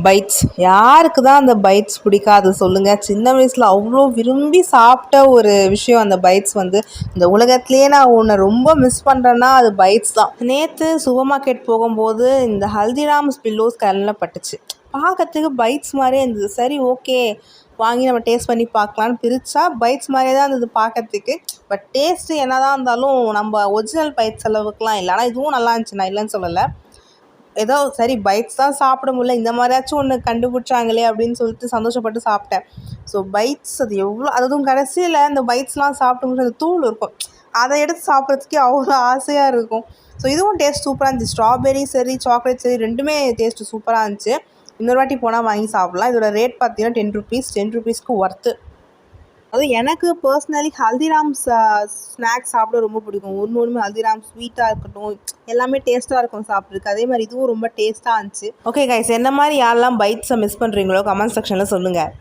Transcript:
Bytes யாருக்கு தான் அந்த பைட்ஸ் பிடிக்காது சொல்லுங்கள். சின்ன வயசில் அவ்வளோ விரும்பி சாப்பிட்ட ஒரு விஷயம் அந்த பைட்ஸ். இந்த உலகத்துலேயே நான் உன்னை ரொம்ப மிஸ் பண்ணுறேன்னா அது பைட்ஸ் தான். நேற்று சூப்பர் மார்க்கெட் போகும்போது இந்த ஹல்திராம்ஸ் பில்லோஸ் கண்ணில் பட்டுச்சு. பார்க்கறதுக்கு பைட்ஸ் மாதிரியே இருந்தது. சரி ஓகே வாங்கி நம்ம டேஸ்ட் பண்ணி பார்க்கலான்னு பிரித்தா பைட்ஸ் மாதிரியே தான் இருந்தது பார்க்கறதுக்கு. பட் டேஸ்ட்டு என்ன தான் இருந்தாலும் நம்ம ஒரிஜினல் பைட்ஸ் அளவுக்குலாம் இல்லை. ஆனால் இதுவும் நல்லா இருந்துச்சு, நான் இல்லைன்னு சொல்லலை. ஏதோ சரி பைட்ஸ் தான் சாப்பிட முடியல, இந்த மாதிரியாச்சும் ஒன்று கண்டுபிடிச்சாங்களே அப்படின்னு சொல்லிட்டு சந்தோஷப்பட்டு சாப்பிட்டேன். ஸோ பைட்ஸ் அது எவ்வளோ, அதுவும் கடைசியில் இந்த பைட்ஸ்லாம் சாப்பிட்டு முடிச்சு அந்த தூள் இருக்கும், அதை எடுத்து சாப்பிட்றதுக்கே அவ்வளோ ஆசையாக இருக்கும். ஸோ இதுவும் டேஸ்ட் சூப்பராக இருந்துச்சு. ஸ்ட்ராபெரி சரி சாக்லேட் சரி ரெண்டுமே டேஸ்ட்டு சூப்பராக இருந்துச்சு. இன்னொரு வாட்டி போனால் வாங்கி சாப்பிட்லாம். இதோட ரேட் பார்த்தீங்கன்னா 10 rupees. 10 rupeesக்கு ஒர்த்து. அதுவும் எனக்கு பர்சனலி ஹல்திராம்ஸ் ஸ்நாக்ஸ் சாப்பிட ரொம்ப பிடிக்கும். ஒன்றுமே ஹல்திராம்ஸ் ஸ்வீட்டாக இருக்கட்டும் எல்லாமே டேஸ்ட்டாக இருக்கும் சாப்பிட்றதுக்கு. அதே மாதிரி இதுவும் ரொம்ப டேஸ்ட்டாக இருந்துச்சு. ஓகே கைஸ், என்ன மாதிரி யாரெல்லாம் பைட்ஸை மிஸ் பண்ணுறீங்களோ கமெண்ட் செக்ஷனில் சொல்லுங்கள்.